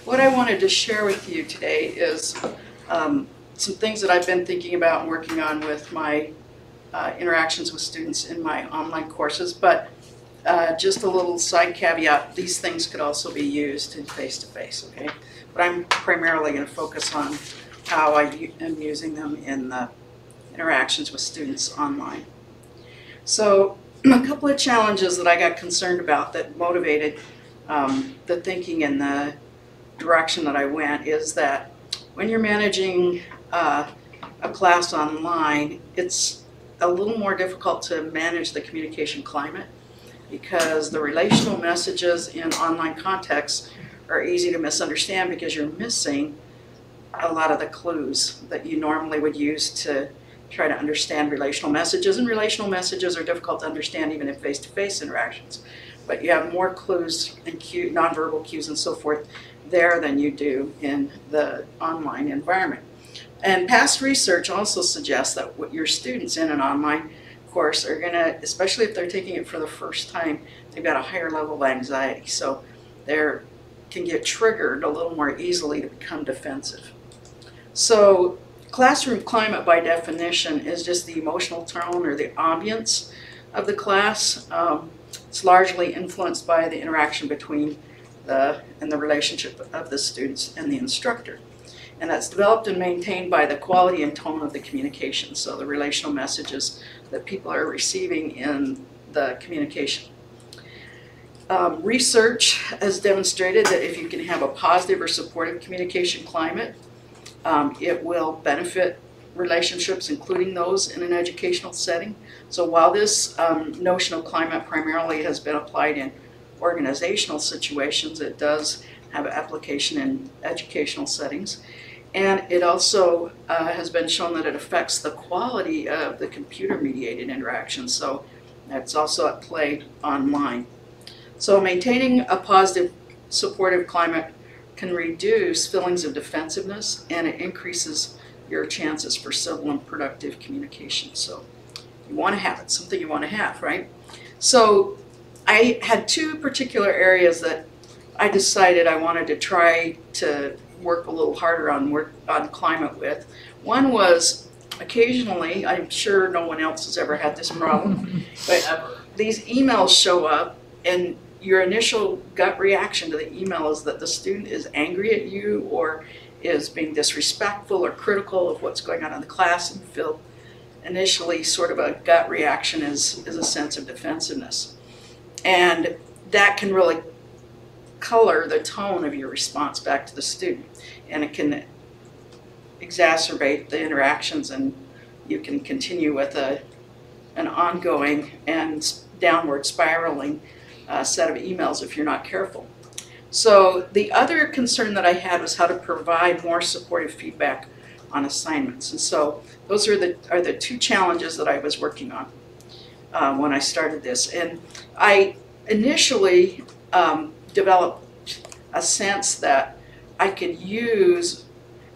what I wanted to share with you today is some things that I've been thinking about and working on with my interactions with students in my online courses, but just a little side caveat, these things could also be used in face-to-face, okay? But I'm primarily going to focus on how I am using them in the interactions with students online. So a couple of challenges that I got concerned about that motivated the thinking in the direction that I went is that when you're managing a class online, it's a little more difficult to manage the communication climate because the relational messages in online contexts are easy to misunderstand because you're missing a lot of the clues that you normally would use to try to understand relational messages. And relational messages are difficult to understand even in face-to-face interactions. But you have more clues and nonverbal cues and so forth there than you do in the online environment. And past research also suggests that what your students in an online course are going to, especially if they're taking it for the first time, they've got a higher level of anxiety. So they can get triggered a little more easily to become defensive. So classroom climate by definition is just the emotional tone or the ambience of the class. It's largely influenced by the interaction between the relationship of the students and the instructor. And that's developed and maintained by the quality and tone of the communication, so the relational messages that people are receiving in the communication. Research has demonstrated that if you can have a positive or supportive communication climate, it will benefit relationships, including those in an educational setting. So while this notion of climate primarily has been applied in organizational situations, it does have application in educational settings. And it also has been shown that it affects the quality of the computer-mediated interaction. So that's also at play online. So maintaining a positive, supportive climate can reduce feelings of defensiveness, and it increases your chances for civil and productive communication. So you want to have it, something you want to have, right? So I had two particular areas that I decided I wanted to try to work a little harder on climate with. One was occasionally, I'm sure no one else has ever had this problem, but these emails show up and your initial gut reaction to the email is that the student is angry at you or is being disrespectful or critical of what's going on in the class, and feel initially sort of a gut reaction is a sense of defensiveness. And that can really color the tone of your response back to the student, and it can exacerbate the interactions, and you can continue with an ongoing and downward spiraling set of emails if you're not careful. So the other concern that I had was how to provide more supportive feedback on assignments, and so those are the two challenges that I was working on when I started this. And I initially developed a sense that I could use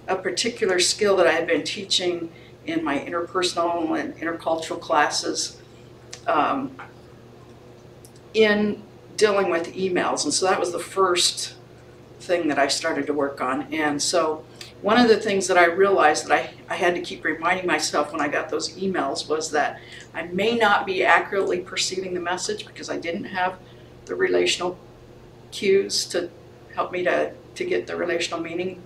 a particular skill that I had been teaching in my interpersonal and intercultural classes in dealing with emails. And so that was the first thing that I started to work on. And so one of the things that I realized that I had to keep reminding myself when I got those emails was that I may not be accurately perceiving the message because I didn't have the relational cues to help me to get the relational meaning,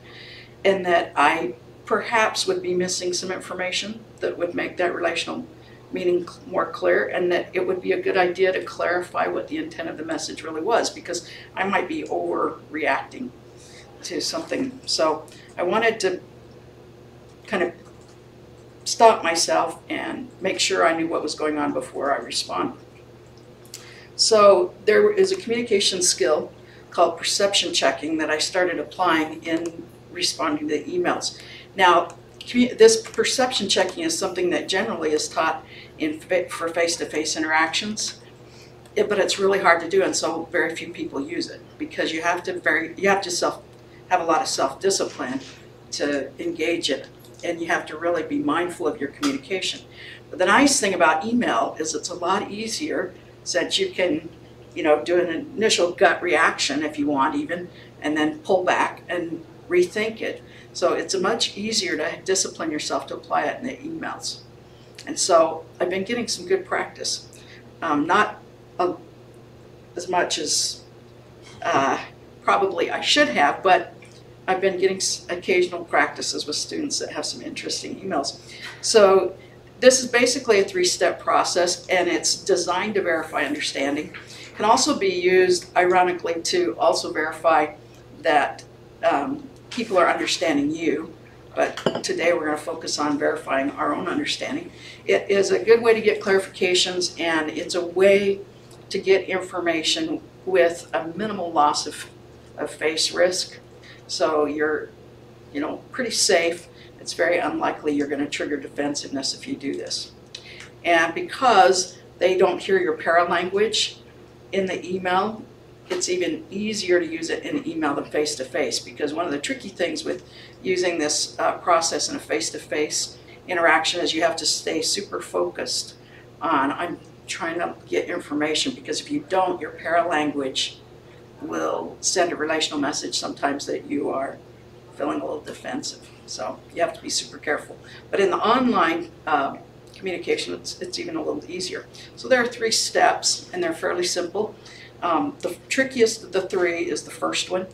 and that I perhaps would be missing some information that would make that relational meaning more clear, and that it would be a good idea to clarify what the intent of the message really was, because I might be overreacting to something. So I wanted to kind of stop myself and make sure I knew what was going on before I responded. So there is a communication skill called perception checking that I started applying in responding to emails. Now, this perception checking is something that generally is taught for face-to-face interactions, but it's really hard to do, and so very few people use it because you have to have a lot of self-discipline to engage in it, and you have to really be mindful of your communication. But the nice thing about email is it's a lot easier since you can you know, do an initial gut reaction if you want even, and then pull back and rethink it. So it's much easier to discipline yourself to apply it in the emails. And so I've been getting some good practice. Not as much as probably I should have, but I've been getting occasional practices with students that have some interesting emails. So this is basically a 3-step process, and it's designed to verify understanding. It can also be used, ironically, to also verify that people are understanding you. But today we're going to focus on verifying our own understanding. It is a good way to get clarifications, and it's a way to get information with a minimal loss of face risk. So you're, you know, pretty safe. It's very unlikely you're going to trigger defensiveness if you do this. And because they don't hear your paralanguage in the email, it's even easier to use it in email than face-to-face, because one of the tricky things with using this process in a face-to-face interaction is you have to stay super focused on, I'm trying to get information, because if you don't, your paralanguage will send a relational message sometimes that you are feeling a little defensive. So you have to be super careful. But in the online communication, it's even a little easier. So there are 3 steps, and they're fairly simple. The trickiest of the 3 is the first one,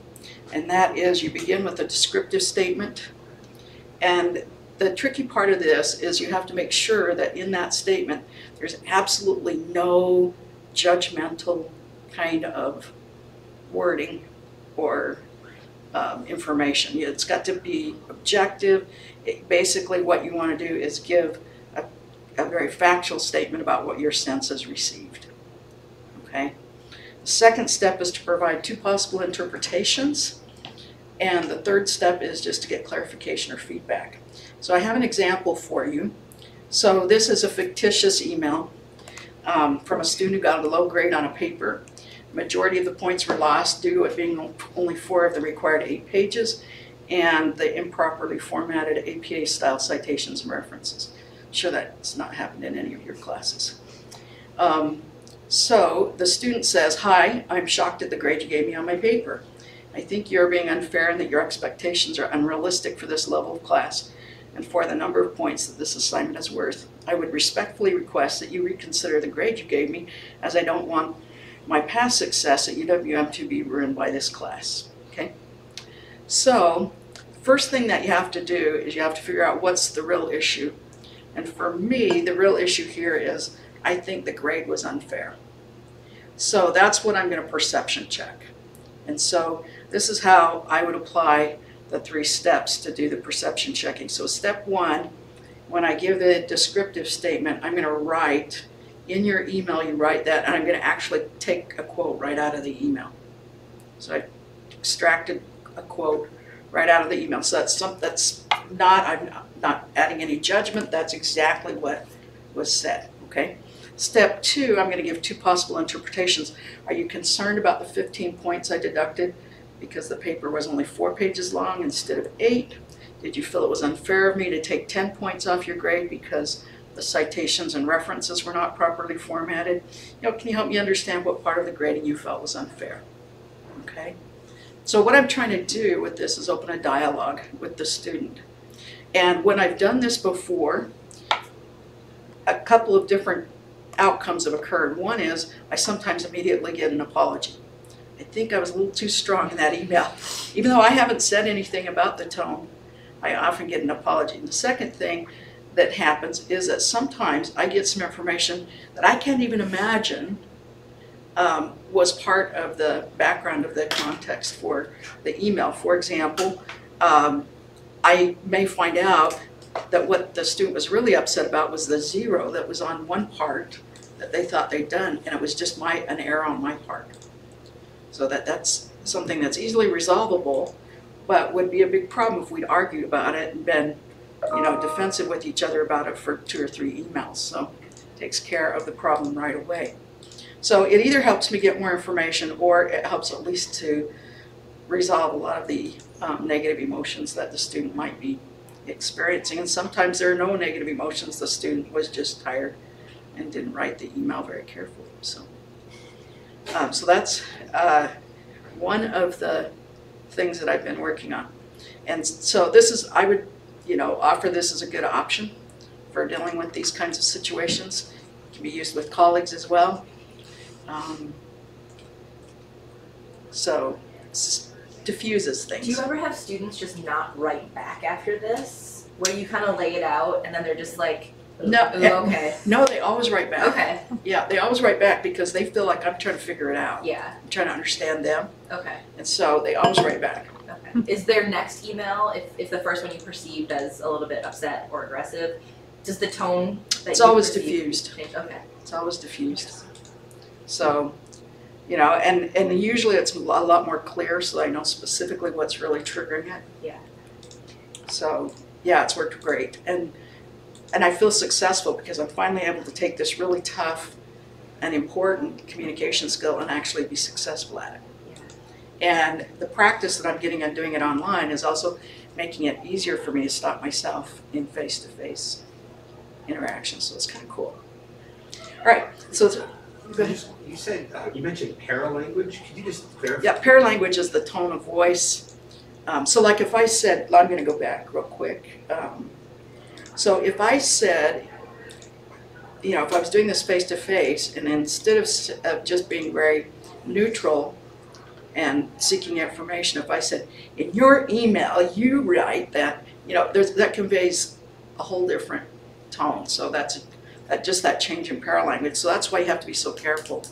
and that is you begin with a descriptive statement. And the tricky part of this is you have to make sure that in that statement there's absolutely no judgmental kind of wording or information. It's got to be objective. Basically what you want to do is give a very factual statement about what your sense has received. Okay? The second step is to provide 2 possible interpretations, and the third step is just to get clarification or feedback. So I have an example for you. So this is a fictitious email from a student who got a low grade on a paper. The majority of the points were lost due to it being only 4 of the required 8 pages and the improperly formatted APA-style citations and references. I'm sure that's not happened in any of your classes. So the student says, "Hi, I'm shocked at the grade you gave me on my paper. I think you're being unfair and that your expectations are unrealistic for this level of class and for the number of points that this assignment is worth. I would respectfully request that you reconsider the grade you gave me, as I don't want my past success at UWM to be ruined by this class." Okay? So first thing that you have to do is you have to figure out what's the real issue. And for me, the real issue here is I think the grade was unfair. So that's what I'm going to perception check. And so this is how I would apply the 3 steps to do the perception checking. So step 1, when I give the descriptive statement, I'm going to write, in your email you write that, and I'm going to actually take a quote right out of the email. So I extracted a quote right out of the email. So that's not, I'm not adding any judgment, that's exactly what was said, okay? Step 2, I'm going to give 2 possible interpretations. Are you concerned about the 15 points I deducted because the paper was only 4 pages long instead of 8? Did you feel it was unfair of me to take 10 points off your grade because the citations and references were not properly formatted? You know, can you help me understand what part of the grading you felt was unfair? Okay? So what I'm trying to do with this is open a dialogue with the student. And when I've done this before, a couple of different outcomes have occurred. One is I sometimes immediately get an apology. I think I was a little too strong in that email. Even though I haven't said anything about the tone, I often get an apology. And the second thing that happens is that sometimes I get some information that I can't even imagine was part of the background of the context for the email. For example, I may find out that what the student was really upset about was the 0 that was on one part that they thought they'd done, and it was just an error on my part. So that's something that's easily resolvable, but would be a big problem if we'd argued about it and been, you know, defensive with each other about it for 2 or 3 emails. So it takes care of the problem right away. So it either helps me get more information, or it helps at least to resolve a lot of the negative emotions that the student might be experiencing. And sometimes there are no negative emotions. The student was just tired and didn't write the email very carefully. So So that's one of the things that I've been working on. And so this is, I would, offer this as a good option for dealing with these kinds of situations. It can be used with colleagues as well. So it diffuses things. Do you ever have students just not write back after this? Where you kind of lay it out and then they're just like, No, okay. No, they always write back. Okay. Yeah, they always write back because they feel like I'm trying to figure it out. Yeah. I'm trying to understand them. Okay. And so they always write back. Okay. Is their next email, if the first one you perceived as a little bit upset or aggressive, does the tone that It's you always perceive diffused. change? Okay. It's always diffused. So, and usually it's a lot more clear so I know specifically what's really triggering it. Yeah. So, yeah, it's worked great. And I feel successful because I'm finally able to take this really tough and important communication skill and actually be successful at it. And the practice that I'm getting on doing it online is also making it easier for me to stop myself in face-to-face interactions. So it's kind of cool. All right, so go ahead. You said, you mentioned paralanguage. Could you just clarify? Yeah, paralanguage is the tone of voice. So like if I said, I'm going to go back real quick. So if I said, if I was doing this face-to-face, and instead of just being very neutral and seeking information, if I said, in your email, you write that, that conveys a whole different tone. So that's just that change in paralanguage. So that's why you have to be so careful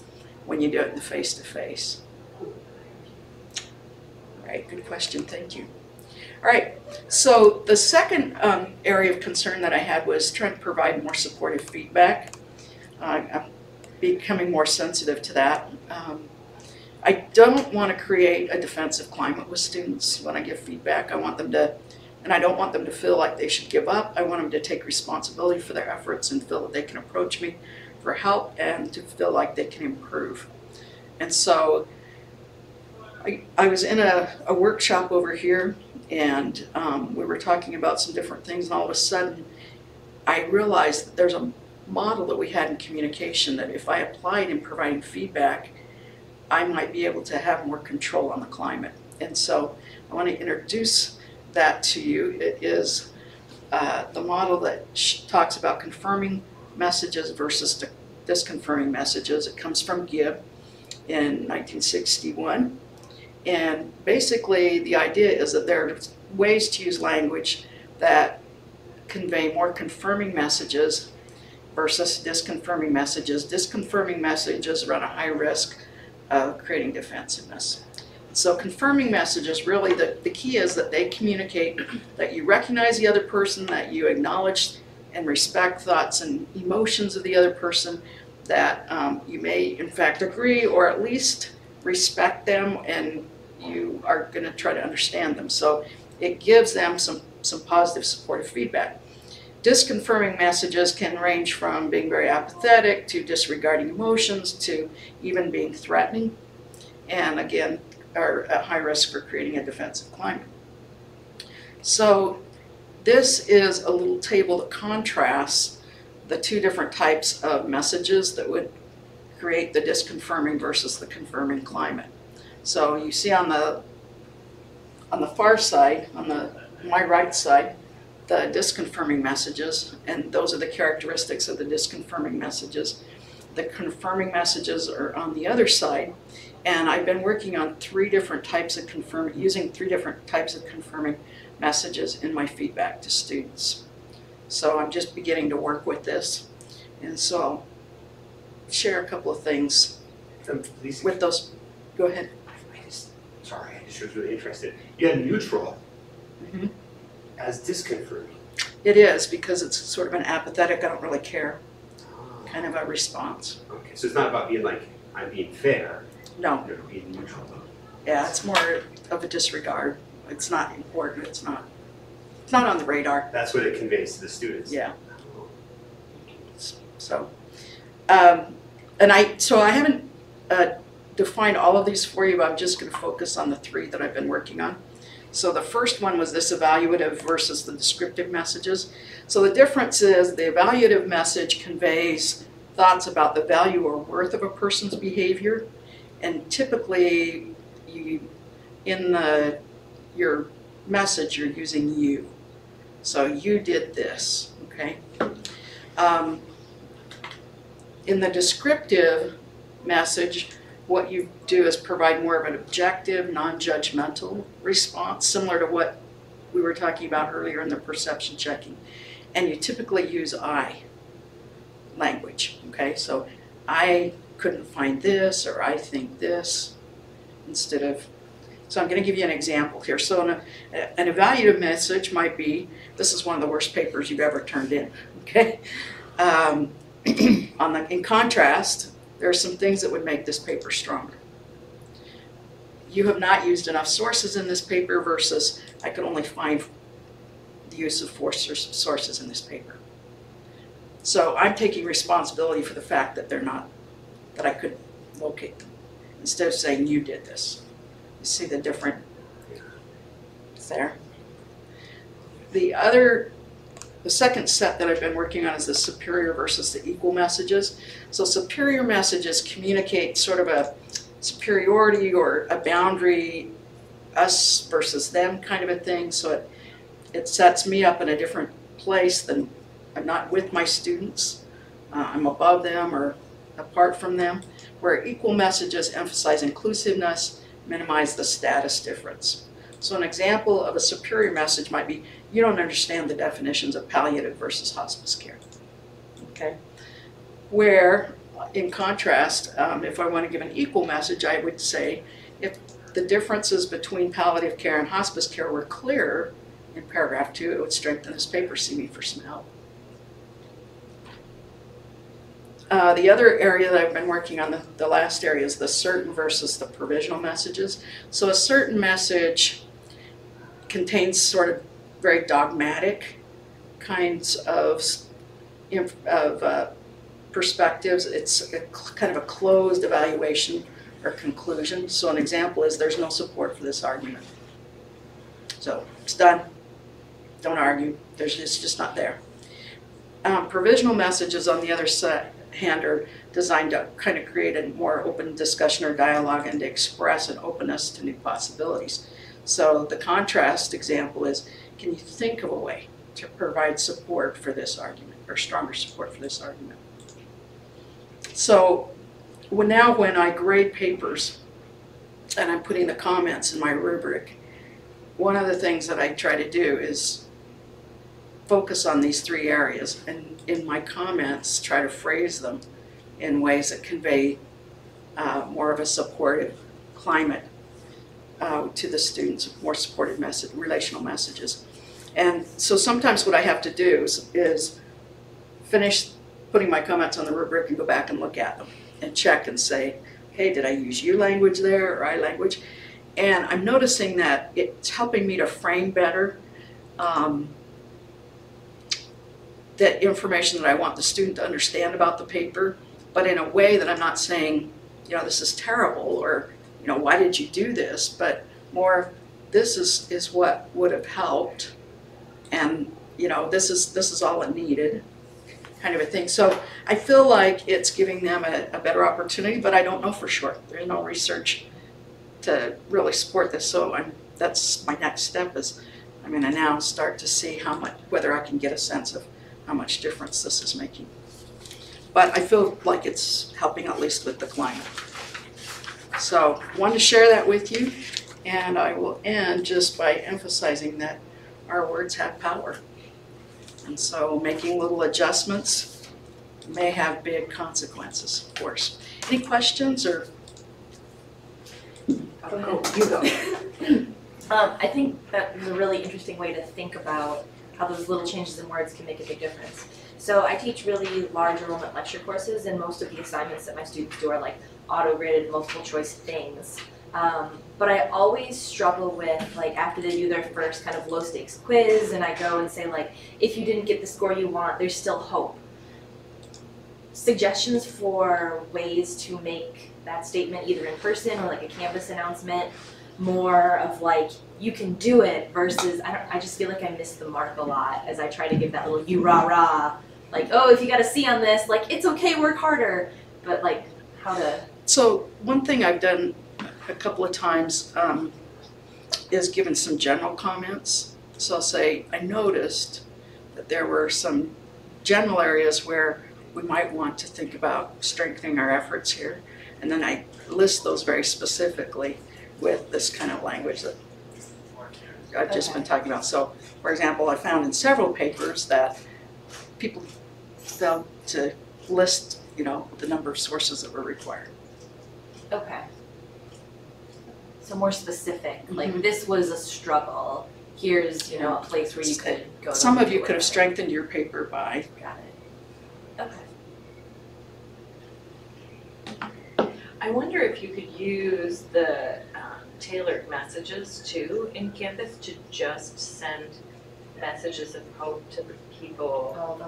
when you do it in the face-to-face. All right, good question, thank you. All right, so the second area of concern that I had was trying to provide more supportive feedback. I'm becoming more sensitive to that. I don't want to create a defensive climate with students when I give feedback. I want them to, and I don't want them to feel like they should give up. I want them to take responsibility for their efforts and feel that they can approach me for help and to feel like they can improve. And so I was in a workshop over here, and we were talking about some different things, and all of a sudden I realized that there's a model that we had in communication that if I applied in providing feedback, I might be able to have more control on the climate. And so I want to introduce that to you. It is the model that talks about confirming messages versus disconfirming messages. It comes from Gibb in 1961. And basically the idea is that there are ways to use language that convey more confirming messages versus disconfirming messages. Disconfirming messages run a high risk of creating defensiveness. So confirming messages, really the key is that they communicate that you recognize the other person, that you acknowledge and respect thoughts and emotions of the other person, that you may in fact agree or at least respect them, and you are going to try to understand them. So it gives them some positive supportive feedback. Disconfirming messages can range from being very apathetic to disregarding emotions to even being threatening, and again are at high risk for creating a defensive climate. So this is a little table that contrasts the two different types of messages that would create the disconfirming versus the confirming climate. So you see on the far side, on my right side, the disconfirming messages, and those are the characteristics of the disconfirming messages. The confirming messages are on the other side, and I've been working on using three different types of confirming messages in my feedback to students. So I'm just beginning to work with this, and so I'll share a couple of things with those. Go ahead. I just was really interested. You had neutral as disconfirming. It is, because it's sort of an apathetic, I don't really care kind of a response. Okay, so it's not about being like, I'm being fair. No. You're being neutral. Yeah, it's more of a disregard. It's not important. It's not on the radar. That's what it conveys to the students. Yeah. So, and I haven't defined all of these for you, but I'm just going to focus on the three that I've been working on. So the first one was this evaluative versus the descriptive messages. So the difference is the evaluative message conveys thoughts about the value or worth of a person's behavior, And typically, in your message, you're using you. So you did this, okay? In the descriptive message, what you do is provide more of an objective, non-judgmental response, similar to what we were talking about earlier in the perception checking. And you typically use I language, okay? So I couldn't find this, or I think this, instead of, so I'm going to give you an example here. So an evaluative message might be, this is one of the worst papers you've ever turned in, okay? In contrast, there are some things that would make this paper stronger. You have not used enough sources in this paper versus I could only find the use of 4 sources in this paper. So I'm taking responsibility for the fact that they're not, that I couldn't locate them, instead of saying you did this. You see the different there? The second set that I've been working on is the superior versus the equal messages. So superior messages communicate sort of a superiority or a boundary, us versus them kind of a thing. So it sets me up in a different place than I'm not with my students. I'm above them or apart from them. Where equal messages emphasize inclusiveness, minimize the status difference. So an example of a superior message might be, you don't understand the definitions of palliative versus hospice care, okay? Where, in contrast, if I want to give an equal message, I would say, if the differences between palliative care and hospice care were clearer in paragraph 2, it would strengthen this paper, see me for some help. The other area that I've been working on, the last area, is the certain versus the provisional messages. So a certain message contains sort of very dogmatic kinds of perspectives. It's kind of a closed evaluation or conclusion. So an example is, there's no support for this argument. So it's done. Don't argue. It's just not there. Provisional messages, on the other hand, are designed to kind of create a more open discussion or dialogue and to express an openness to new possibilities. So the contrast example is, can you think of a way to provide support for this argument, or stronger support for this argument? So when I grade papers and I'm putting the comments in my rubric, one of the things that I try to do is focus on these 3 areas, and in my comments try to phrase them in ways that convey more of a supportive climate to the students, more supportive relational messages. And so sometimes what I have to do is finish putting my comments on the rubric and go back and look at them and check and say, hey, did I use you language there, or I language? And I'm noticing that it's helping me to frame better that information that I want the student to understand about the paper, but in a way that I'm not saying, you know, this is terrible, or, you know, why did you do this? But more, this is what would have helped, and, you know, this is all it needed, kind of a thing. So I feel like it's giving them a better opportunity, but I don't know for sure. There's no research to really support this. So that's my next step, is I'm going to now start to see whether I can get a sense of how much difference this is making. But I feel like it's helping, at least with the climate. So I wanted to share that with you, and I will end just by emphasizing that our words have power. And so making little adjustments may have big consequences, of course. Any questions, or? Go ahead. You go. I think that is a really interesting way to think about how those little changes in words can make a big difference. So I teach really large enrollment lecture courses, and most of the assignments that my students do are like auto-graded multiple choice things. But I always struggle with, like, after they do their first kind of low stakes quiz, and I go and say, like, if you didn't get the score you want, there's still hope. Suggestions for ways to make that statement, either in person or like a campus announcement, more of like, you can do it, versus I just feel like I miss the mark a lot as I try to give that little you rah rah, like, oh, if you got a C on this, like, it's okay, work harder, but like how to So one thing I've done a couple of times is given some general comments. So I'll say, I noticed that there were some general areas where we might want to think about strengthening our efforts here. And then I list those very specifically with this kind of language that I've just been talking about. So, for example, I found in several papers that people failed to list, the number of sources that were required. Okay. So more specific, like this was a struggle. Here's, a place where you could go. Some of you could have strengthened your paper by. Got it. Okay. I wonder if you could use the tailored messages too in Canvas to just send messages of hope to the people,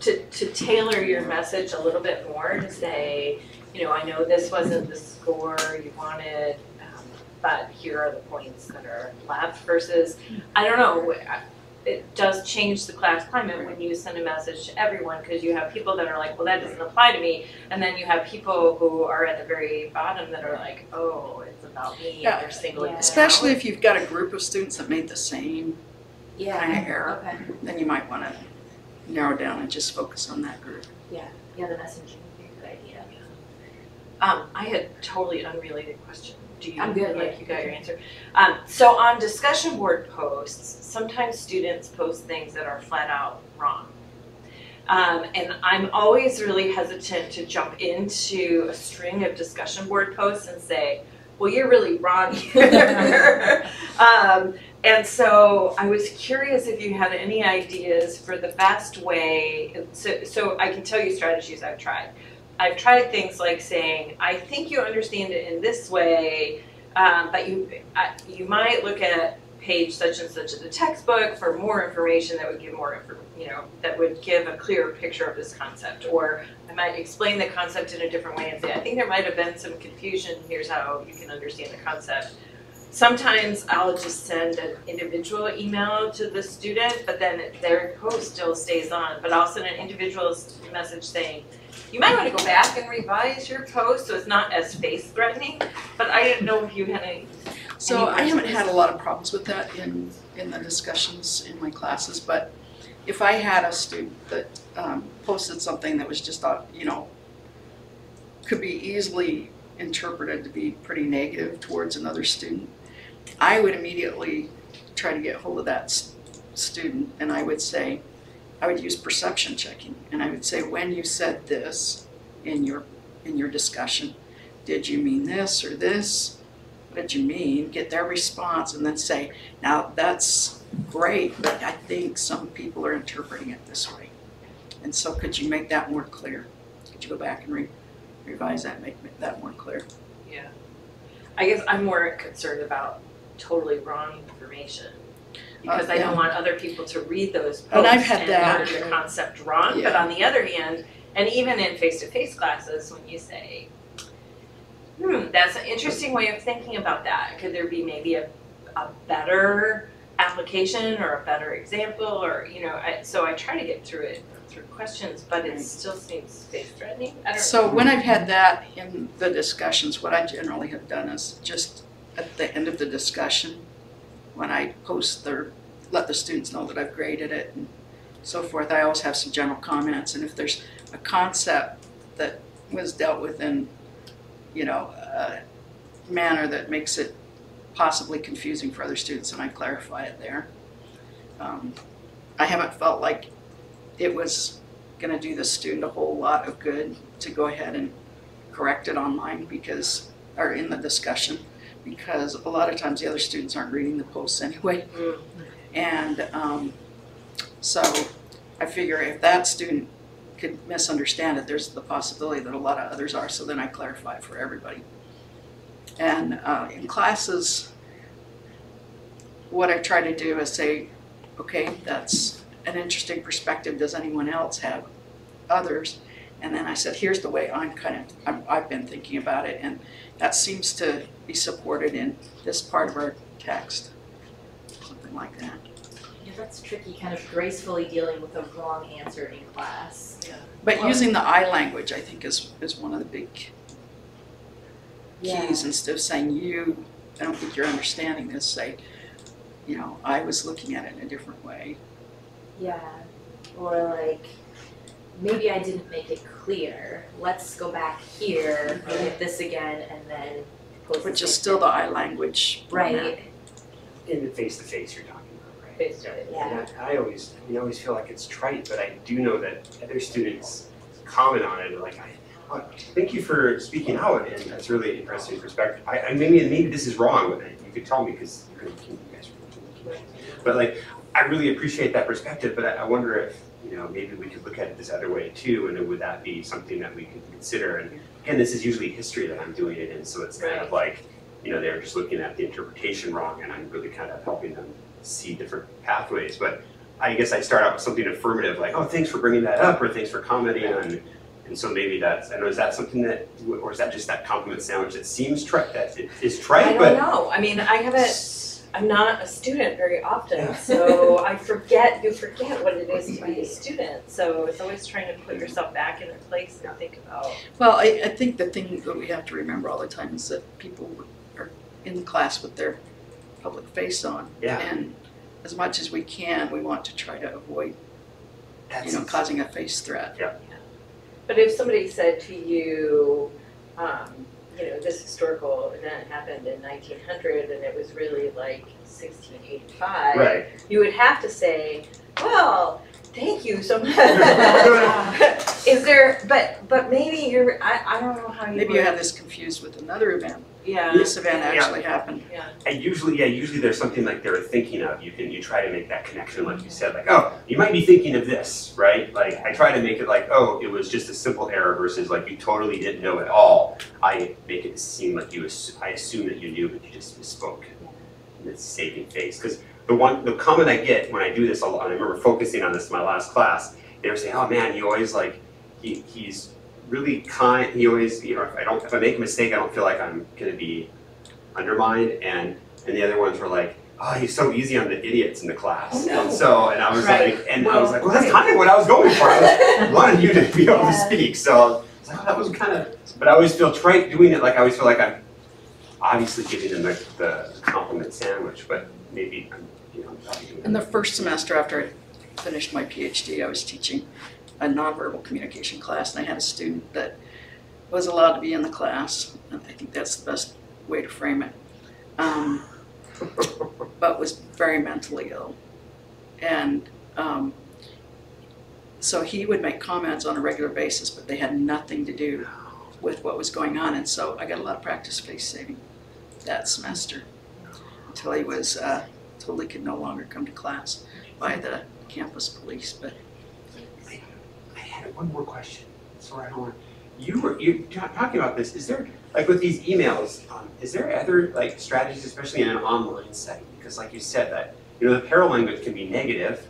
to tailor your message a little bit more to say, I know this wasn't the score you wanted, but here are the points that are left versus, I don't know, it does change the class climate when you send a message to everyone because you have people that are like, well, that doesn't apply to me. And then you have people who are at the very bottom that are like, oh, it's about me, and they're singling me out. Especially if you've got a group of students that made the same kind of error, Okay. then you might want to narrow down and just focus on that group. Yeah, the messaging would be a good idea. I had a totally unrelated question. Do you, I'm good, you got your answer? So on discussion board posts, sometimes students post things that are flat out wrong. And I'm always really hesitant to jump into a string of discussion board posts and say, well, you're really wrong here. And so I was curious if you had any ideas for the best way. So I can tell you strategies I've tried. I've tried things like saying, I think you understand it in this way, but you might look at page such and such of the textbook for more information that would give that would give a clearer picture of this concept. Or I might explain the concept in a different way and say, I think there might have been some confusion. Here's how you can understand the concept. Sometimes I'll just send an individual email to the student, but then their post still stays on. But I'll send an individual message saying, you might want to go back and revise your post so it's not as face-threatening. But I didn't know if you had any. So I haven't had a lot of problems with that in the discussions in my classes, but if I had a student that posted something that was just, could be easily interpreted to be pretty negative towards another student, I would immediately try to get hold of that student, and I would use perception checking, and I would say, when you said this in your discussion, did you mean this or this? What did you mean? Get their response, and then say, now that's great, but I think some people are interpreting it this way. And so could you make that more clear? Could you go back and revise that, make that more clear? Yeah. I guess I'm more concerned about totally wrong information. Because I don't want other people to read those posts and I've had learn the concept wrong. Yeah. But on the other hand, and even in face-to-face classes, when you say, that's an interesting way of thinking about that. Could there be maybe a better application or a better example? Or, so I try to get through it through questions, but it still seems face-threatening. So when I've had that in the discussions, what I generally have done is just at the end of the discussion, when I post let the students know that I've graded it and so forth, I always have some general comments. And if there's a concept that was dealt with in, a manner that makes it possibly confusing for other students, and I clarify it there. I haven't felt like it was going to do the student a whole lot of good to go ahead and correct it online or in the discussion, because a lot of times the other students aren't reading the posts anyway. And so I figure if that student could misunderstand it, there's the possibility that a lot of others are, so then I clarify for everybody. And in classes, what I try to do is say, okay, that's an interesting perspective. Does anyone else have others? And then I said, here's the way I've been thinking about it, and that seems to be supported in this part of our text, something like that. Yeah, that's tricky, kind of gracefully dealing with a wrong answer in class. But using the I language, I think, is one of the big keys. Instead of saying you, I don't think you're understanding this, say, you know, I was looking at it in a different way. Yeah, or like, maybe I didn't make it clear. Let's go back here, look at this again, and then post the Which is same still the thing. I language format. Right, In the face-to-face you're talking about, right? Face-to-face. yeah. And I always feel like it's trite, but I do know that other students comment on it, like, thank you for speaking out, and that's really interesting perspective. I maybe this is wrong, but you could tell me, because you guys are looking. But like, I really appreciate that perspective, but I wonder if, you know, maybe we could look at it this other way too, and would that be something that we could consider? And again, this is usually history that I'm doing it in, so it's kind of like, you know, they're just looking at the interpretation wrong, and I'm really kind of helping them see different pathways. But I guess I start out with something affirmative, like, oh, thanks for bringing that up, or thanks for commenting on. And so maybe that's, I know, is that something that, or is that just that compliment sandwich that seems trite, that it is trite, I don't but know. I mean, I'm not a student very often, so you forget what it is to be a student. So it's always trying to put yourself back in their place and think about. Well, I think the thing that we have to remember all the time is that people are in the class with their public face on. Yeah. And as much as we can, we want to try to avoid, you know, causing a face threat. But if somebody said to you, you know, this historical event happened in 1900 and it was really like 1685, right. you would have to say, well, thank you so much. Is there, but maybe you're, I don't know how you Maybe would. you have this confused with another event. Yeah. This event actually happened. And usually there's something like they're thinking of. You try to make that connection, like you said, like, oh, you might be thinking of this, right? Like, I try to make it like, oh, it was just a simple error versus like you totally didn't know at all. I make it seem like I assume that you knew, but you just misspoke. And it's saving face. Because the comment I get when I do this a lot, and I remember focusing on this in my last class, they were saying, oh man, he always like, he's really kind. He always, you know, if I make a mistake, I don't feel like I'm going to be undermined. And the other ones were like, oh, he's so easy on the idiots in the class. And so, and I was like, well, that's kind of what I was going for. I wanted you to be able to speak. So I was like, oh, that was kind of, but I always feel trite doing it. Like I always feel like I'm obviously giving them the compliment sandwich, but maybe I'm, you know, I'm probably doing it. In the first semester after I finished my PhD, I was teaching a nonverbal communication class, and I had a student that was allowed to be in the class, and I think that's the best way to frame it, but was very mentally ill. And so he would make comments on a regular basis, but they had nothing to do with what was going on, and so I got a lot of practice face saving that semester until he was told he could no longer come to class by the campus police. But I had one more question. Sorry, I don't want. You were talking about this. Is there, like with these emails, is there other like strategies, especially in an online setting? Because like you said, that, you know, the paralanguage can be negative.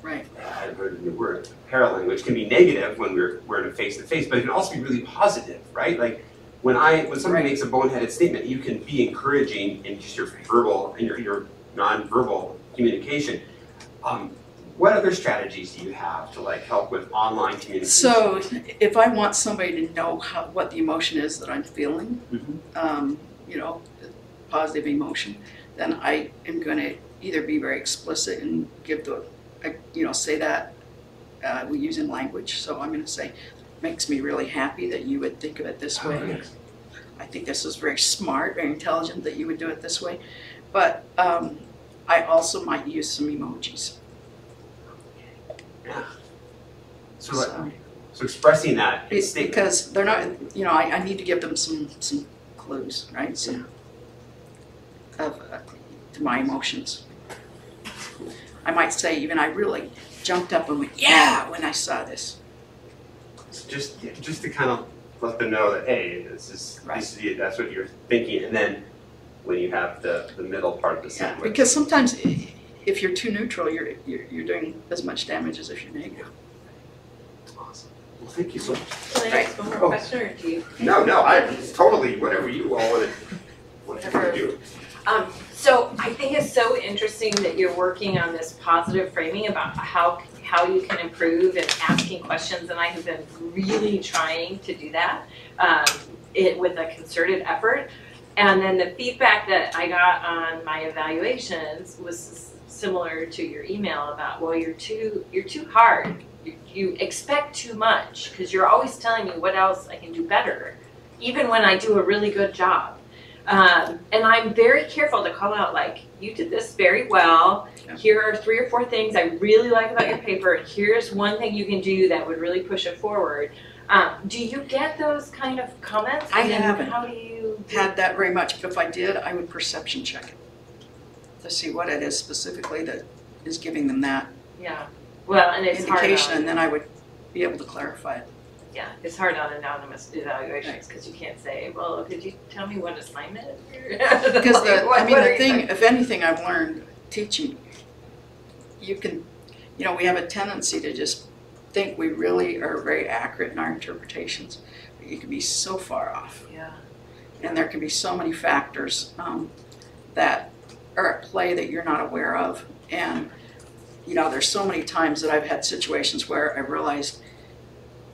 right. I've heard the word paralanguage can be negative when we're in a face-to-face, but it can also be really positive, right? Like when somebody makes a boneheaded statement, you can be encouraging in just your verbal and your non-verbal communication. What other strategies do you have to like help with online communication? So if I want somebody to know what the emotion is that I'm feeling, you know, positive emotion, then I am going to either be very explicit and give you know, say that we use in language. So I'm going to say, makes me really happy that you would think of it this way. yes. I think this is very smart, very intelligent that you would do it this way. But I also might use some emojis. Yeah. So expressing that in statement. Because they're not, you know, I need to give them some clues, right? Some to my emotions. I might say even I really jumped up and went, yeah, when I saw this. Just to kind of let them know that, hey, that's what you're thinking, and then when you have the middle part of the sandwich. Because sometimes if you're too neutral, you're doing as much damage as if you're negative. Awesome. Well, thank you so much. Can I ask one more question, or do you? No, I totally whatever you all want to do. So I think it's so interesting that you're working on this positive framing about how you can improve and asking questions, and I have been really trying to do that. it with a concerted effort. And then the feedback that I got on my evaluations was similar to your email about, well, you're too hard. You expect too much because you're always telling me what else I can do better, even when I do a really good job. And I'm very careful to call out, like, you did this very well. Here are 3 or 4 things I really like about your paper. Here's one thing you can do that would really push it forward. Do you get those kind of comments? I haven't How do you had that very much, but if I did, I would perception check it to see what it is specifically that is giving them that Yeah. Well, and it's indication, hard and then I would be able to clarify it. Yeah, it's hard on anonymous evaluations because you can't say, well, could you tell me what assignment? Because What are the you thing, if anything, I've learned teaching, you can, we have a tendency to just think we really are very accurate in our interpretations, but you can be so far off. Yeah. And there can be so many factors that are at play that you're not aware of. And, there's so many times that I've had situations where I realized,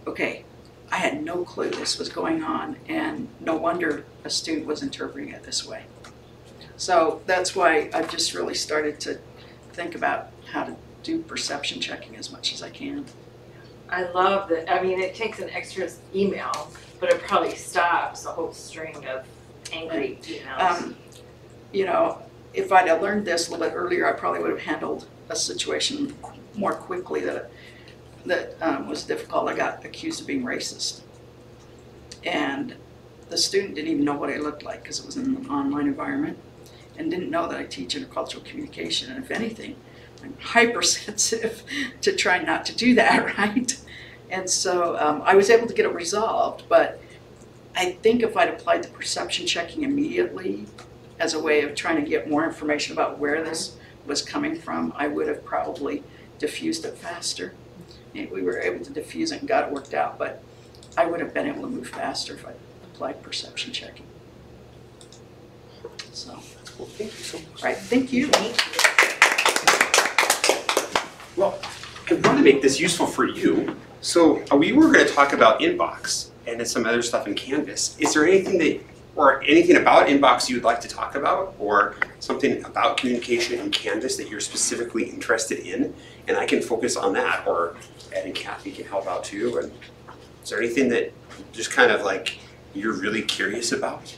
okay, I had no clue this was going on, and no wonder a student was interpreting it this way. So that's why I've just really started to think about how to do perception checking as much as I can. I love that. I mean, it takes an extra email, but it probably stops a whole string of angry emails. If I'd have learned this a little bit earlier, I probably would have handled a situation more quickly that was difficult. I got accused of being racist. And the student didn't even know what I looked like because it was in an online environment, and didn't know that I teach intercultural communication. And if anything, I'm hypersensitive to try not to do that, right? And so I was able to get it resolved, but I think if I'd applied the perception checking immediately as a way of trying to get more information about where this was coming from, I would have probably diffused it faster. And we were able to diffuse it and got it worked out, but I would have been able to move faster if I applied perception checking. So, Well, thank you so much. right, thank you. Well, I want to make this useful for you. So we were going to talk about Inbox and then some other stuff in Canvas. Is there anything anything about Inbox you'd like to talk about, or something about communication in Canvas that you're specifically interested in? And I can focus on that, or Ed and Kathy can help out too. And is there anything that just kind of like you're really curious about?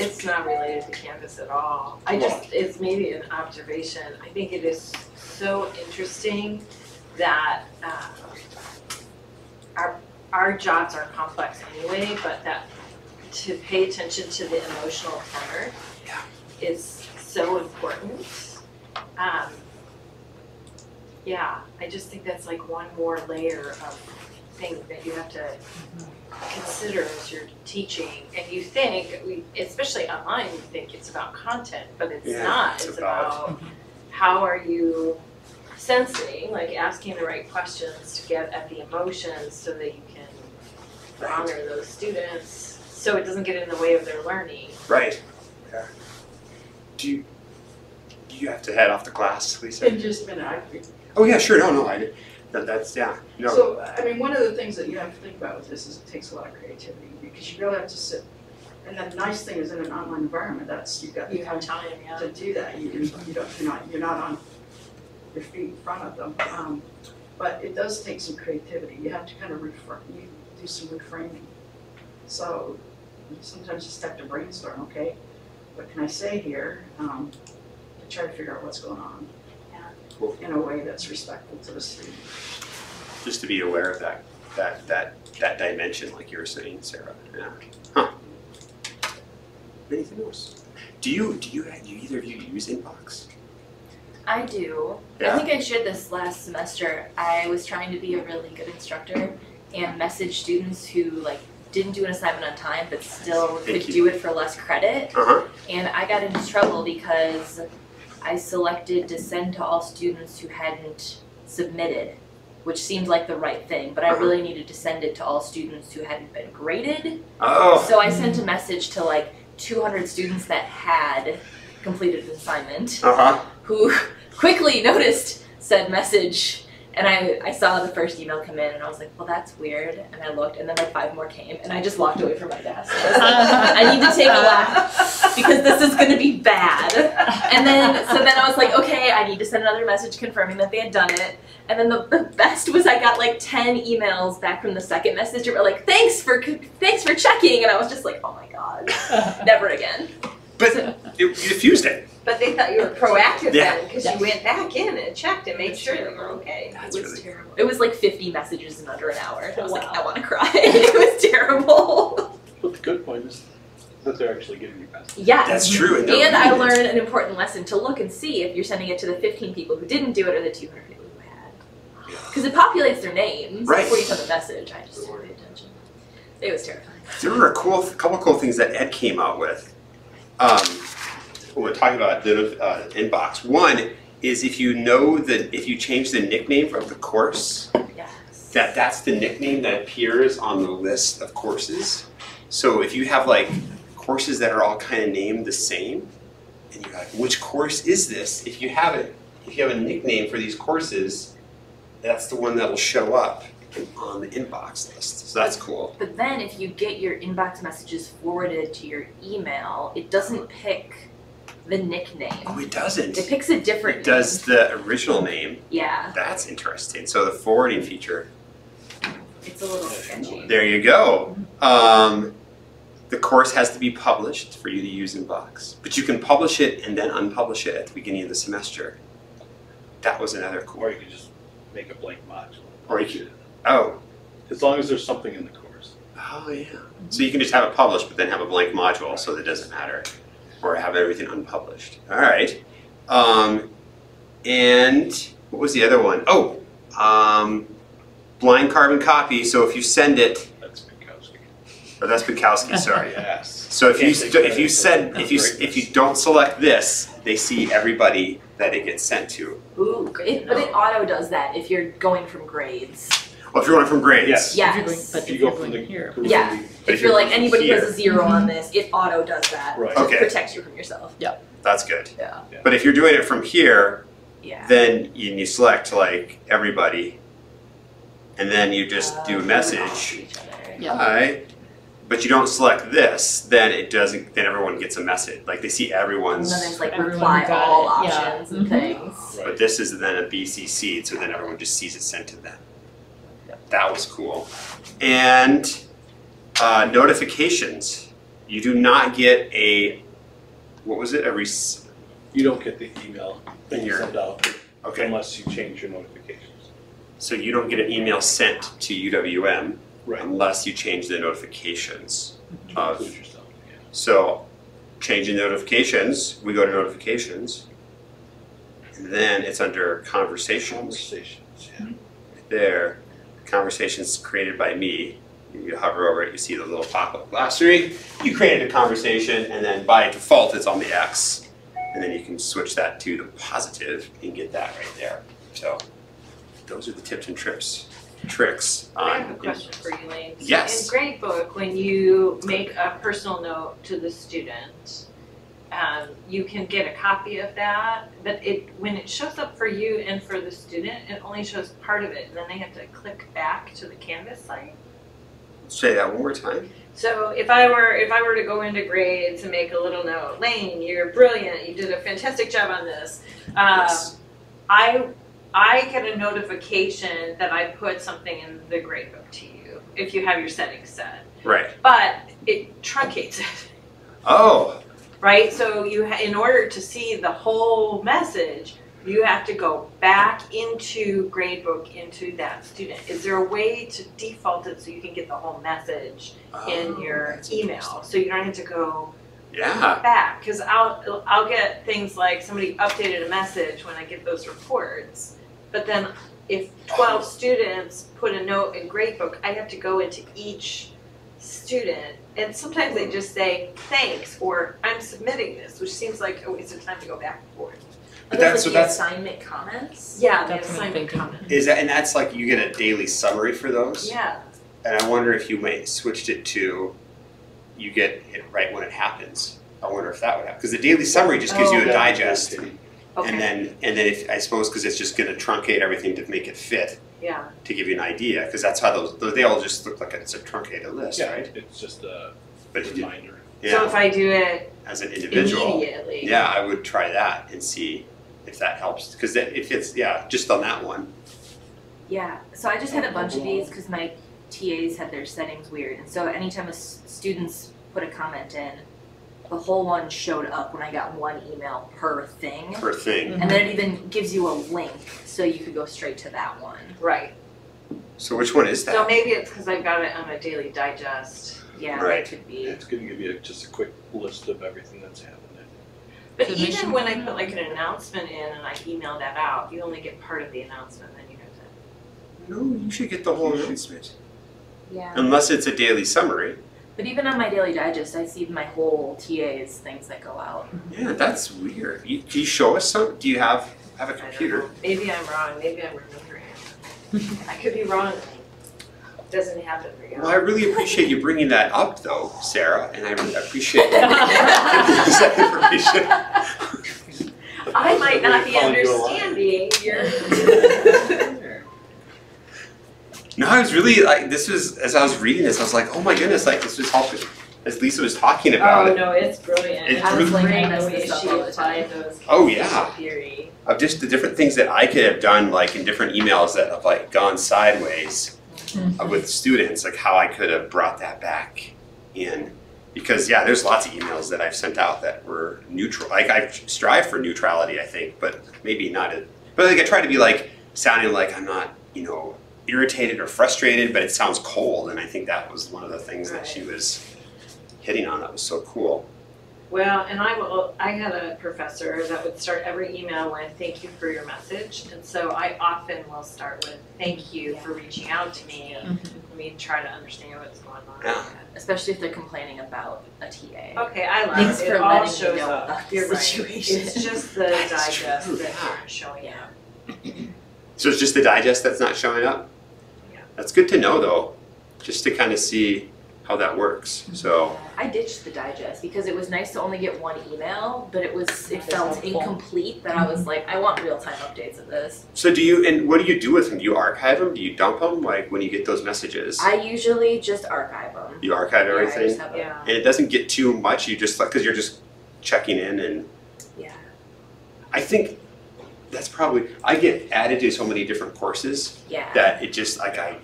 It's not related to Canvas at all. It's maybe an observation. I think it is so interesting that our jobs are complex anyway, but that to pay attention to the emotional tenor is so important. I just think that's like one more layer of thing that you have to consider as you're teaching. And you think, especially online, you think it's about content, but it's not. It's about how are you sensing, like asking the right questions to get at the emotions so that you can honor those students so it doesn't get in the way of their learning. Right. Yeah. Do you have to head off to class, Lisa? In just a minute, Oh yeah, sure. No, I did. That's No. So, I mean, one of the things that you have to think about with this is it takes a lot of creativity, because you really have to sit. And the nice thing is in an online environment, you've got the time to do that. You're not on your feet in front of them. But it does take some creativity. You have to kind of do some reframing. So sometimes you just have to brainstorm. Okay, what can I say here? To try to figure out what's going on. Cool. In a way that's respectful to the student. Just to be aware of that dimension, like you were saying, Sarah. Yeah. Huh. Anything else? Do either of you use Inbox? I do. Yeah. I think I shared this last semester. I was trying to be a really good instructor and message students who didn't do an assignment on time but still could do it for less credit. And I got into trouble because I selected to send to all students who hadn't submitted, which seemed like the right thing, but I really needed to send it to all students who hadn't been graded. Oh. So I sent a message to 200 students that had completed an assignment, who quickly noticed said message And I saw the first email come in and I was like, well, that's weird. And I looked and then like 5 more came and I just walked away from my desk. I was like, I need to take a lap because this is going to be bad. And then, so then I was like, okay, I need to send another message confirming that they had done it. And then the best was I got like 10 emails back from the second message that were like, thanks for checking. And I was just like, oh my God, never again. But you diffused it. But they thought you were proactive Yeah. then, because you went back in and checked and made sure they were okay. That's It was really terrible. It was like 50 messages in under an hour. And I was like, Wow. I want to cry. It was terrible. But the good point is that they're actually giving you messages. Yes. That's true. And they're I reading it. learned an important lesson to look and see if you're sending it to the 15 people who didn't do it or the 200 people who had. Because it populates their names Right. before you send the message. I just didn't pay attention. It was terrifying. There were a couple cool things that Ed came out with. When we're talking about the inbox. One is if you change the nickname of the course, Yes. that's the nickname that appears on the list of courses. So if you have like courses that are all kind of named the same, and you're like, which course is this? If you have a nickname for these courses, that's the one that'll show up on the inbox list. So that's cool. But then if you get your inbox messages forwarded to your email, it doesn't pick the nickname. Oh, it doesn't. It picks a different It does the original name. name. Yeah, That's interesting. So the forwarding feature. it's a little sketchy. There you go. The course has to be published for you to use Inbox, but you can publish it and then unpublish it at the beginning of the semester. That was another cool. Or you could just make a blank module. Or you could. Oh. As long as there's something in the course. Oh yeah. So you can just have it published, but then have a blank module, so that it doesn't matter, or have everything unpublished. All right. And what was the other one? Oh, blind carbon copy. So if you send it, That's Minkowski. or that's Bukowski, sorry. Yes. So if you Can't take if you don't select this, they see everybody that it gets sent to. Ooh, but it auto does that if you're going from grades. Well, if you're going from grades. Yes. Yes. But You if go you're from going the here. Yeah. But If you're like anybody who has a here, 0 on this, it auto does that. Right. To Okay. protect you from yourself. that's good. Yeah. But if you're doing it from here, Yeah. then you select like everybody, and then you just do a message. Yeah. Hi. But you don't select this, then it doesn't. Then everyone gets a message. Like they see And everyone's. then there's like Everyone reply got all it, yeah. options and Mhm. things. Right. But this is then a BCC, so then everyone just sees it sent to them. That was cool. And notifications. You do not get a. What was it? You don't get the email that In you your- send out Okay. unless you change your notifications. So you don't get an email sent to UWM Right. unless you change the notifications. To include yourself. Yeah. So changing notifications, we go to notifications, and then it's under conversations. Conversations. Yeah. Right there, conversations created by me. You hover over it, you see the little pop-up glossary. You created a conversation, and then by default, it's on the X. And then you can switch that to the positive and get that right there. So those are the tips and tricks I have a on. question for you, Lane. So Yes. in Gradebook, when you make a personal note to the student, you can get a copy of that, but when it shows up for you and for the student, it only shows part of it, and then they have to click back to the Canvas site. Say that one more time. So if I were to go into grades and make a little note, Lane, you're brilliant, you did a fantastic job on this. Yes. I get a notification that I put something in the gradebook to you if you have your settings set, Right. but it truncates it, Oh, right? So in order to see the whole message, you have to go back into gradebook into that student. Is there a way to default it so you can get the whole message in Oh, your that's email, interesting. so you don't have to go Yeah. back? Because I'll get things like somebody updated a message when I get those reports, but then if 12 students put a note in Gradebook, I have to go into each student, and sometimes they just say thanks or I'm submitting this, which seems like a waste of time to go back and forth. But Are those that's- like so the that's- assignment comments? Yeah, the That's what I'm assignment thinking. comment. Is that, and that's like you get a daily summary for those? Yeah. And I wonder if you might switched it to you get it right when it happens. I wonder if that would happen. Because the daily summary just gives you a Oh. digest. Okay, And then if, I suppose because it's just gonna truncate everything to make it fit, yeah, to give you an idea, because that's how those they all just look like it's a truncated list, Yeah, right? it's just a But if you, reminder. so if yeah, I do it as an individual, immediately. yeah, I would try that and see if that helps, because if it's, yeah, just on that one. Yeah, so I just had a bunch of these because my TAs had their settings weird, and so anytime students put a comment in, the whole one showed up when I got one email per thing. Per thing. And then it even gives you a link, so you could go straight to that one. Right, So which one is so that? maybe it's because I've got it on a daily digest. Yeah, Right. that could be. It's gonna give you just a quick list of everything that's happening. But The even mission- when I put like an announcement in and I email that out, you only get part of the announcement, then you have to. No, you should get the whole announcement. Yeah. Unless it's a daily summary. But even on my daily digest, I see my whole TA's things that go out. Yeah, that's weird. Can you show us some? Do you have a I don't computer? know. Maybe I'm wrong, maybe I'm remembering it. I could be wrong. It doesn't happen very Well, I often. really appreciate you bringing that up, though, Sarah, and I really appreciate you giving us that information. I might not be Calling you a liar. understanding your. No, I was really like, this was, as I was reading this, I was like, oh my goodness, like this was helping. As Lisa was talking about Oh, it, no, it's brilliant. It's I was like, great I mess the way this up she all the time. applied those Oh, concepts yeah. of theory. of just the different things that I could have done, like in different emails that have like gone sideways with students, like how I could have brought that back in. Because yeah, there's lots of emails that I've sent out that were neutral. Like I strive for neutrality, I think, but maybe not. But like I try to be like sounding like I'm not, irritated or frustrated, but it sounds cold. And I think that was one of the things that she was hitting on. That was so cool. Well, and I had a professor that would start every email with, "Thank you for your message." And so I often will start with, "Thank you for reaching out to me. And let me try to understand what's going on." Yeah. Especially if they're complaining about a TA. Okay, I like Thanks it. for It all letting me shows know up. about the You're right. situation. It's just the That's digest true, that yeah. you're showing up. So it's just the digest that's not showing up? Yeah. That's good to know though, just to kind of see how that works. So, I ditched the digest because it was nice to only get one email, but it felt incomplete that I was like, I want real-time updates of this. and what do you do with them? Do you archive them? Do you dump them? Like when you get those messages, I usually just archive them. you archive Yeah, I everything? just have Yeah. And it doesn't get too much, you just like, because you're just checking in, and Yeah. I think that's probably, I get added to so many different courses Yeah. that it just like I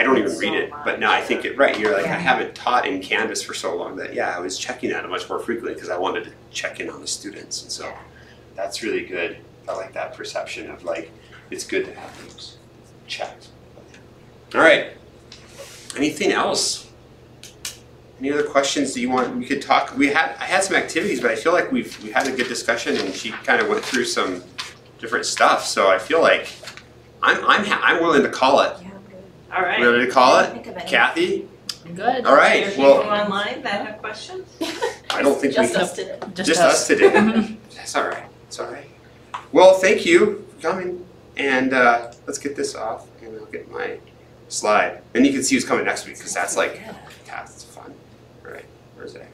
don't even read it, but now I think it right. You're like, I Yeah. haven't taught in Canvas for so long that I was checking at it much more frequently because I wanted to check in on the students, and so Yeah. that's really good. I like that perception of like it's good to have those checked. All right. Anything else? Any other questions do you want? We could talk. I had some activities, but I feel like we had a good discussion, and she kind of went through some different stuff. So I feel like I'm willing to call it. Yeah, I'm good. All right. Ready to call I it? can't think of any. Kathy? Good. All Are right, there people well, online that have questions? I don't think Just we, us today. just us today. That's all right, it's all right. Well, thank you for coming, and let's get this off, and I'll get my slide. And you can see who's coming next week, because that's like, that's fun. All right, where's it?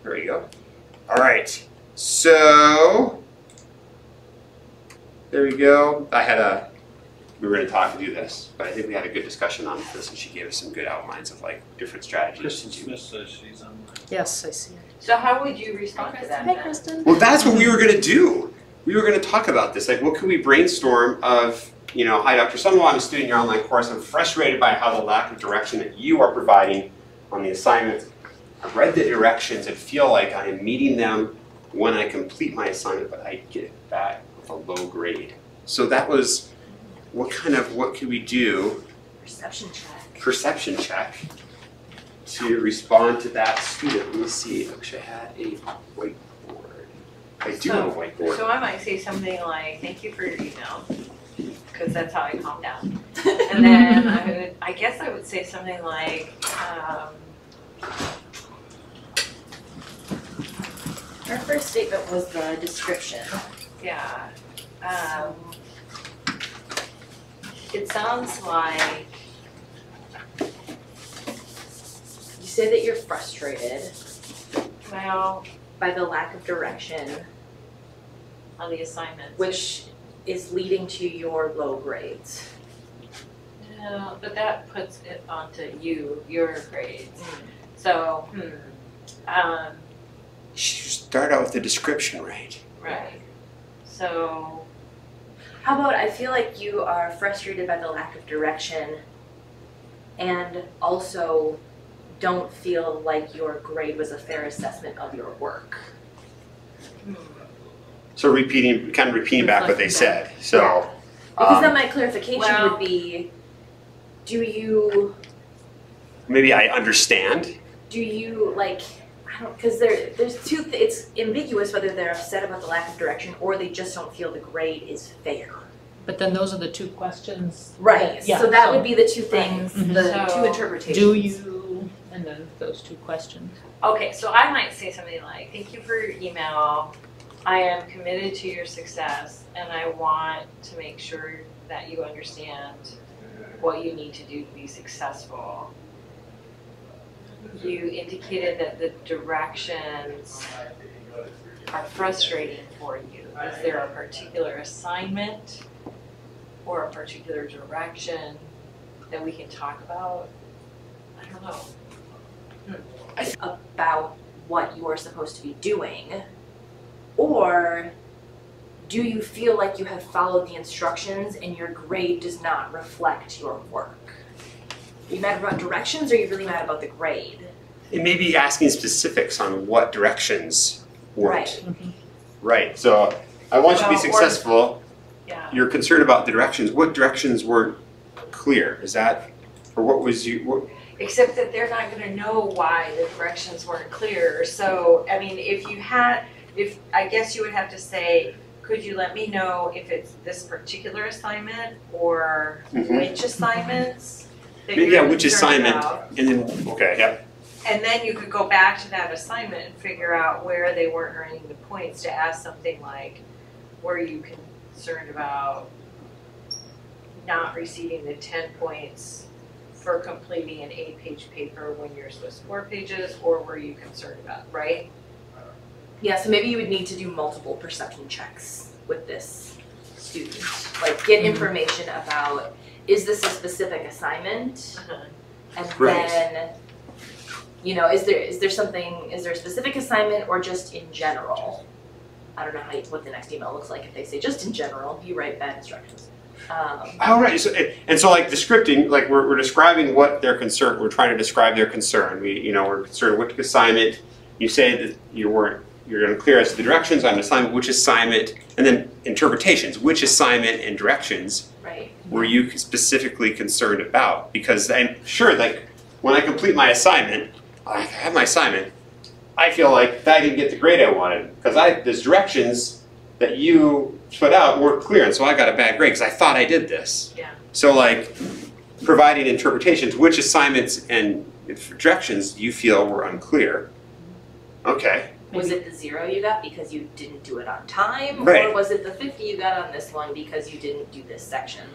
There we go. All right, so, there we go. We were gonna do this, but I think we had a good discussion on this, and she gave us some good outlines of like different strategies. Kristen Smith says she's online. Yes, I see it. So how would you respond to that Hey, then? Kristen. Well, that's what we were gonna do. We were gonna talk about this. Like, what can we brainstorm of, hi, Dr. Sunderland, I'm a student in your online course. I'm frustrated by how the lack of direction that you are providing on the assignments. I've read the directions and feel like I am meeting them when I complete my assignment, but I get it back with a low grade. So that was, what could we do? Perception check. Perception check to respond to that student. Let me see. I wish I had a whiteboard. I do have a whiteboard. So I might say something like, "Thank you for your email," because that's how I calm down. And then I guess I would say something like, Our first statement was the description. yeah, it sounds like, You say that you're frustrated well, by the lack of direction on the assignments. which is leading to your low grades. No, but that puts it onto you, your grades. So, um, You should start out with the description, right? right. So, How about I feel like you are frustrated by the lack of direction and also don't feel like your grade was a fair assessment of your work. So kind of repeating back what they said. So, Because then my clarification well- would be, do you maybe I understand. like, I don't, because there's two, it's ambiguous whether they're upset about the lack of direction or they just don't feel the grade is fair. But then those are the two questions. Right, Yeah, so that so- would be the two things, Mhm. the So, two interpretations. Do you, and then those two questions. okay, so I might say something like, thank you for your email. I am committed to your success and I want to make sure that you understand what you need to do to be successful. You indicated that the directions are frustrating for you. Is there a particular assignment or a particular direction that we can talk about? I don't know. About what you're supposed to be doing, or do you feel like you have followed the instructions and your grade does not reflect your work? Are you mad about directions or are you really mad about the grade? And maybe asking specifics on what directions weren't. Right. Right. So I want you to be Well, or- successful. Yeah. You're concerned about the directions. What directions weren't clear? Is that, or what was you? What, Except that they're not gonna know why the directions weren't clear. So, I mean, I guess you would have to say, could you let me know if it's this particular assignment or Mhm. which assignments that Maybe, you're yeah, which concerned assignment? about? And then, okay, yeah. And then you could go back to that assignment and figure out where they weren't earning the points to ask something like, were you concerned about not receiving the 10 points for completing an 8-page paper when you're supposed to 4 pages, or were you concerned about, right? Yeah, so maybe you would need to do multiple perception checks with this student. Like get information about, is this a specific assignment? And Right. then, you know, is there a specific assignment or just in general? I don't know what the next email looks like if they say just in general, you write bad instructions. Oh, right. So, and so, like the scripting, like we're describing what their concern. We're trying to describe their concern. We're concerned which assignment. You say that you're unclear as to the directions on an assignment, which assignment, and then interpretations. Which assignment and directions Right. were you specifically concerned about? Because I'm sure, like when I complete my assignment, I have my assignment. I feel like I didn't get the grade I wanted because those directions that you put out weren't clear, and so I got a bad grade because I thought I did this. Yeah. So like providing interpretations, which assignments and directions do you feel were unclear? Okay. Was it the 0 you got because you didn't do it on time? Right. Or was it the 50 you got on this one because you didn't do this section?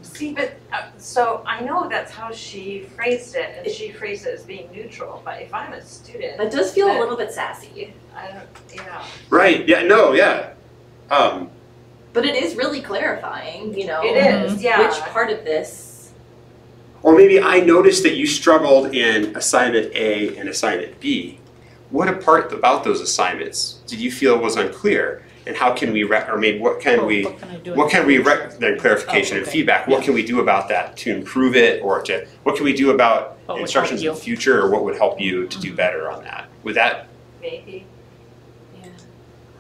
See, but, so I know that's how she phrased it, and she phrased it as being neutral, but if I'm a student, That does feel a little bit sassy. I don't, yeah. Right. Yeah. No. Yeah. But it is really clarifying, you know. It is, yeah. Which part of this, Or maybe I noticed that you struggled in assignment A and assignment B. What part about those assignments did you feel was unclear? And how can we, or maybe what can we, What can I do? then clarification Oh, and okay. feedback, what can we do about that to improve it, or what can we do about What would instructions in help the you? future, or what would help you to do better on that? Would that, Maybe, yeah.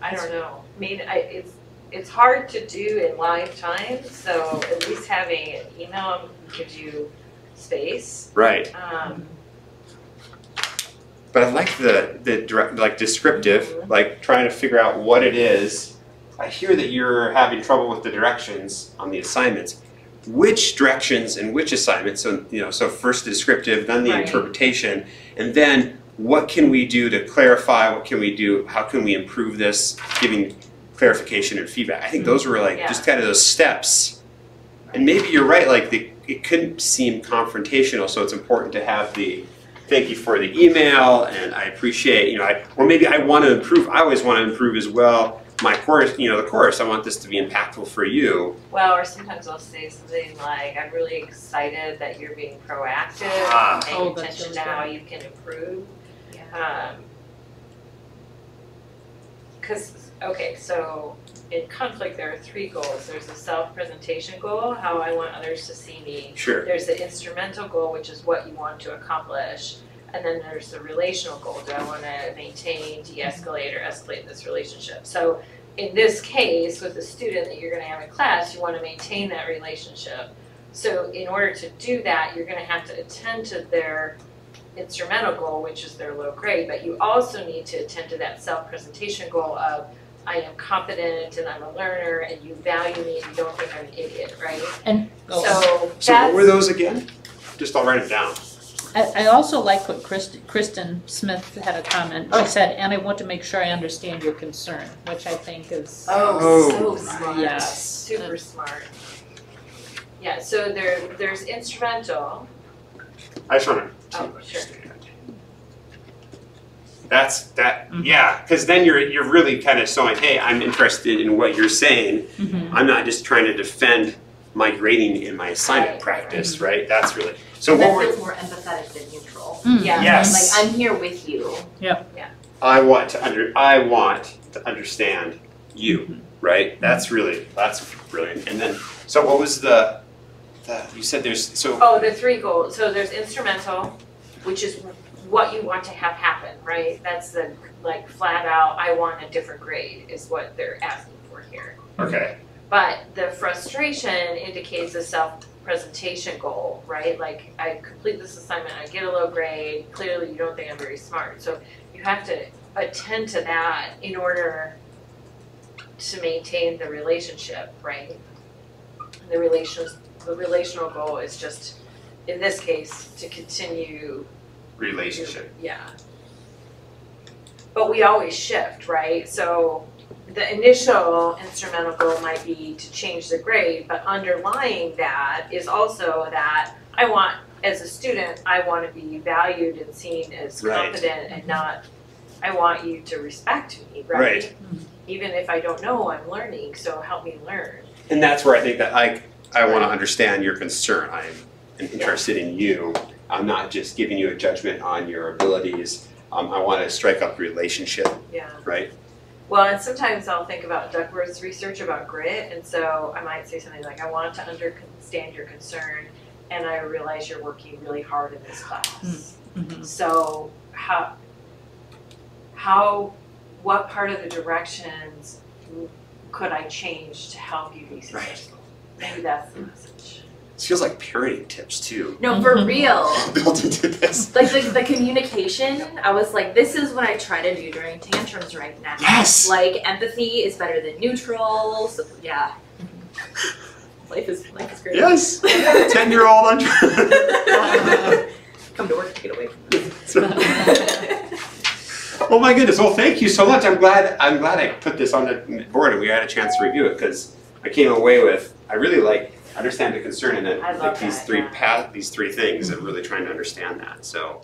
I don't know. I mean, it's hard to do in live time, so at least having an email gives you space. right? But I like the direct, like descriptive, like trying to figure out what it is. I hear that you're having trouble with the directions on the assignments. Which directions and which assignments? So so first the descriptive, then the Right. interpretation, and then what can we do to clarify? What can we do? How can we improve this? Giving clarification and feedback. I think those were like Yeah. just kind of those steps. And maybe you're right. Like it couldn't seem confrontational, so it's important to have the thank you for the email, and I appreciate, or maybe I want to improve. I always want to improve as well. my course, the course, I want this to be impactful for you. Well, or sometimes I'll say something like, I'm really excited that you're being proactive, Ah. paying Oh, that's attention really to how you can improve. Okay, so in conflict, there are 3 goals. There's a self-presentation goal, how I want others to see me. Sure. There's the instrumental goal, which is what you want to accomplish. And then there's the relational goal. Do I want to maintain, de-escalate, or escalate this relationship? So in this case, with the student that you're going to have in class, you want to maintain that relationship. So in order to do that, you're going to have to attend to their instrumental goal, which is their low grade, but you also need to attend to that self-presentation goal of, I am competent and I'm a learner and you value me and you don't think I'm an idiot, right? And So So what were that's, those again? Just I'll write it down. I also like what Kristen Smith had a comment. She said, and I want to make sure I understand your concern, which I think is. Oh, so right. smart, Yes. super smart. Yeah, so there's instrumental, I just want to oh, sure. Mhm. yeah, because then you're really kind of showing, hey, I'm interested in what you're saying. Mhm. I'm not just trying to defend my grading in my assignment Right. practice, right? That's really, so That what we're, feels more empathetic than neutral. Mm. Yeah. yes, Like, I'm here with you. I want to understand you, right? That's brilliant. And then, so what was you said there's, so, Oh, the 3 goals, so there's instrumental, which is what you want to have happen, right? That's the, like, flat out, I want a different grade is what they're asking for here. okay, But the frustration indicates a self-presentation goal, right? Like, I complete this assignment, I get a low grade, clearly you don't think I'm very smart. So you have to attend to that in order to maintain the relationship, right? The relational goal is just, in this case, to continue. relationship. Yeah. But we always shift, right? So the initial instrumental goal might be to change the grade, but underlying that is also that I want, as a student, I want to be valued and seen as Right. competent and not, I want you to respect me, right? Right. Even if I don't know, I'm learning, so help me learn. And that's where I think that I want to understand your concern. I'm interested in you. I'm not just giving you a judgment on your abilities. I want to strike up a relationship, Yeah. right? Well, and sometimes I'll think about Duckworth's research about grit, and so I might say something like, I want to understand your concern, and I realize you're working really hard in this class. Mhm. So what part of the directions could I change to help you be successful? Maybe that's the message. This feels like parenting tips too. No, for real. Built into this. Like the communication, I was like, this is what I try to do during tantrums right now. Yes. Like, empathy is better than neutral. So, yeah. Life is great. Yes. 10-year-old Come to work to get away from this. Oh my goodness. Well, thank you so much. I'm glad I put this on the board and we had a chance to review it because I came away with, I really understand the concern and then I love these that, three yeah. these 3 things and really trying to understand that. So